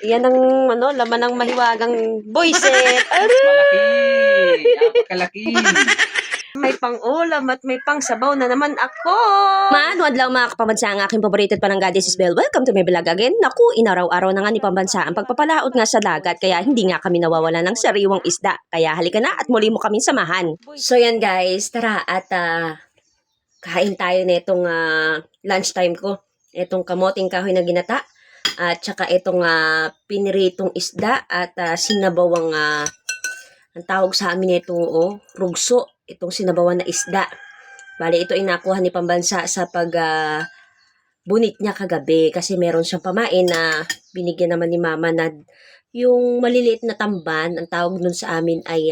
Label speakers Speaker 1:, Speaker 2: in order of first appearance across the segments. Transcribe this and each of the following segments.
Speaker 1: Yan ang laman ng mahiwagang boyset.
Speaker 2: Malaki! Napakalaki!
Speaker 1: May pang-ulam at may pang-sabaw na naman ako.
Speaker 3: Maanwad lang mga kapabansa ang aking paborito at palangga. This is Bell. Welcome to my vlog again. Naku, inaraw-araw na nga ni pambansa ang pagpapalaot nga sa dagat. Kaya hindi nga kami nawawala ng sariwang isda. Kaya halika na at muli mo kaming samahan. So yan guys, tara at kain tayo na itong lunchtime ko. Itong kamoting kahoy na ginata. At saka itong piniritong isda at sinabawang ang tawag sa amin ito, rugso. Itong sinabawan na isda. Bali, ito ay nakuha ni pambansa sa bunit niya kagabi. Kasi meron siyang pamain na binigyan naman ni mama na yung maliliit na tamban. Ang tawag nun sa amin ay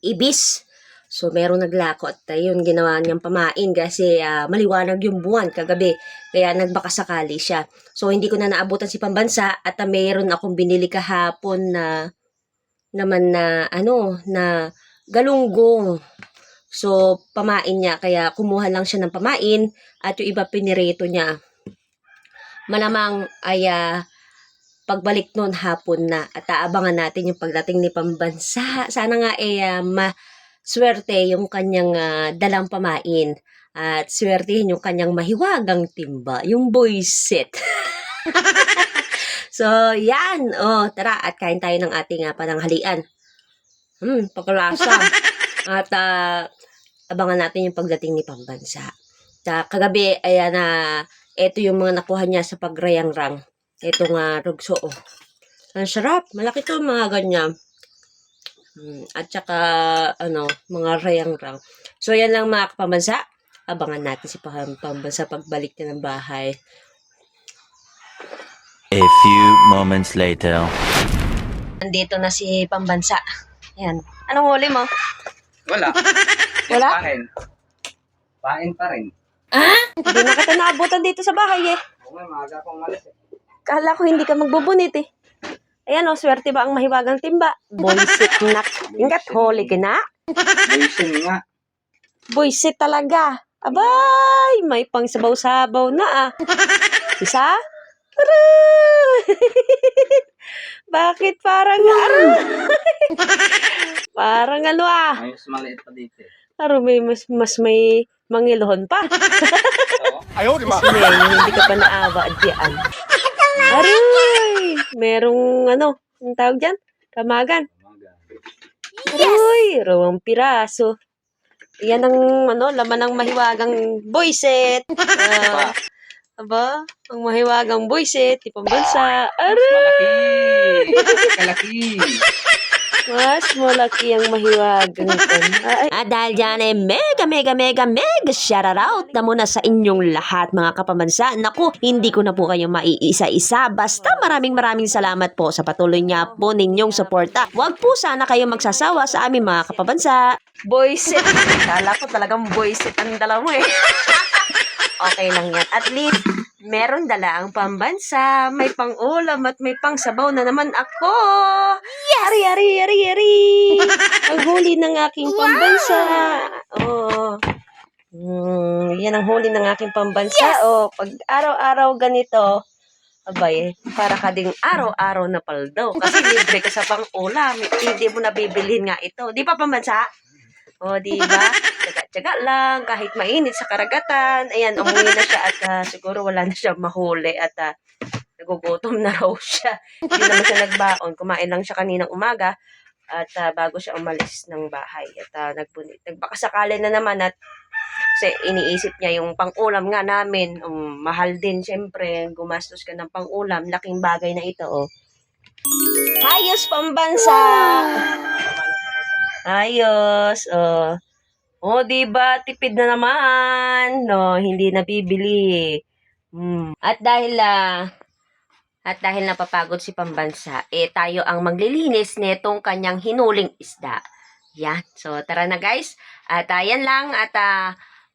Speaker 3: ibis. So, meron naglako at yun ginawa niyang pamain kasi maliwanag yung buwan kagabi. Kaya nagbakasakali siya. So, hindi ko na naabutan si pambansa at meron akong binili kahapon na na galunggong. So, pamain niya. Kaya kumuha lang siya ng pamain at yung iba pinirito niya. Malamang ay pagbalik noon hapon na at aabangan natin yung pagdating ni pambansa. Sana nga maswerte yung kanyang dalang pamain. At swertihin yung kanyang mahiwagang timba, yung boyset. So, yan. Tara at kain tayo ng ating pananghalian. Pagkalasa. At abangan natin yung pagdating ni pambansa. Kagabi, ayan ito yung mga nakuha niya sa pagrayang-rang. Itong rugso. Ang sarap. Malaki to mga ganyan. At saka, mga rayang-rang. So, yan lang mga kapambansa. Abangan natin si pambansa pagbalik niya ng bahay.
Speaker 4: A few moments later.
Speaker 3: Nandito na si pambansa. Yan. Anong huli mo?
Speaker 2: Wala.
Speaker 3: Wala?
Speaker 2: Pain pa rin.
Speaker 3: Hindi na kita naabutan dito sa bahay eh.
Speaker 2: Oo nga, maaga akong malis eh.
Speaker 3: Kala ko hindi ka magbubunit eh. Ayan swerte ba ang mahiwagang timba? Boysit na. Ingat, huli ka na.
Speaker 2: Boysen nga.
Speaker 3: Boysit talaga. Abay, may pang sabaw-sabaw na Isa? Bakit parang parang
Speaker 2: Ayos maliit pa dito eh.
Speaker 3: may mas may mangilohon pa.
Speaker 2: Ayaw, di ba?
Speaker 3: Hindi ka pa naawa diyan. Aray! Merong ang tawag dyan? Kamagan. Aray! Rawang piraso. Yan ang laman ng mahiwagang boyset. Aba, ang mahiwagang boyset, di pambansa. Aray!
Speaker 2: Kalaki!
Speaker 3: Mas malaki ang mahiwagang dahil dyan mega shoutout na muna sa inyong lahat mga kapambansa. Naku, hindi ko na po kayo maiisa-isa. Basta maraming salamat po sa patuloy niya po ninyong suporta. Huwag po sana kayo magsasawa sa aming mga kapambansa. Boyset. Kala ko talagang boyset ang dala mo eh. Okay lang yan. At least, meron dala ang pambansa. May pang-ulam at may pang-sabaw na naman ako. Yari! Ang huli ng aking pambansa. Yan ang huli ng aking pambansa. Pag araw-araw ganito, abay, para ka ding araw-araw na paldo. Kasi libre ka sa pang-ulam. Hindi mo nabibilhin nga ito. Di pa pambansa? Di ba? Tsaga-tsaga lang, kahit mainit sa karagatan. Ayan, umuwi na siya at siguro wala na siya mahuli at nagugutom na raw siya. Hindi naman siya nagbaon. Kumain lang siya kaninang umaga at bago siya umalis ng bahay. At nagbakasakali na naman at kasi iniisip niya yung pang-ulam nga namin. Mahal din, syempre. Gumastos ka ng pang-ulam. Laking bagay na ito, Ayos, pambansa! Ayos. Diba? Tipid na naman. Hindi nabibili. At dahil napapagod si pambansa, tayo ang maglilinis nitong kanyang hinuling isda. Yan. So, tara na guys. At yan lang. At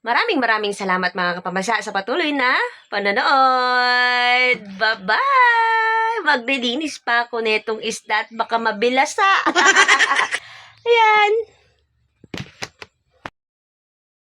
Speaker 3: maraming salamat mga kapambansa sa patuloy na panonood. Bye-bye! Maglilinis pa ako nitong isda at baka mabilasa. Ayan.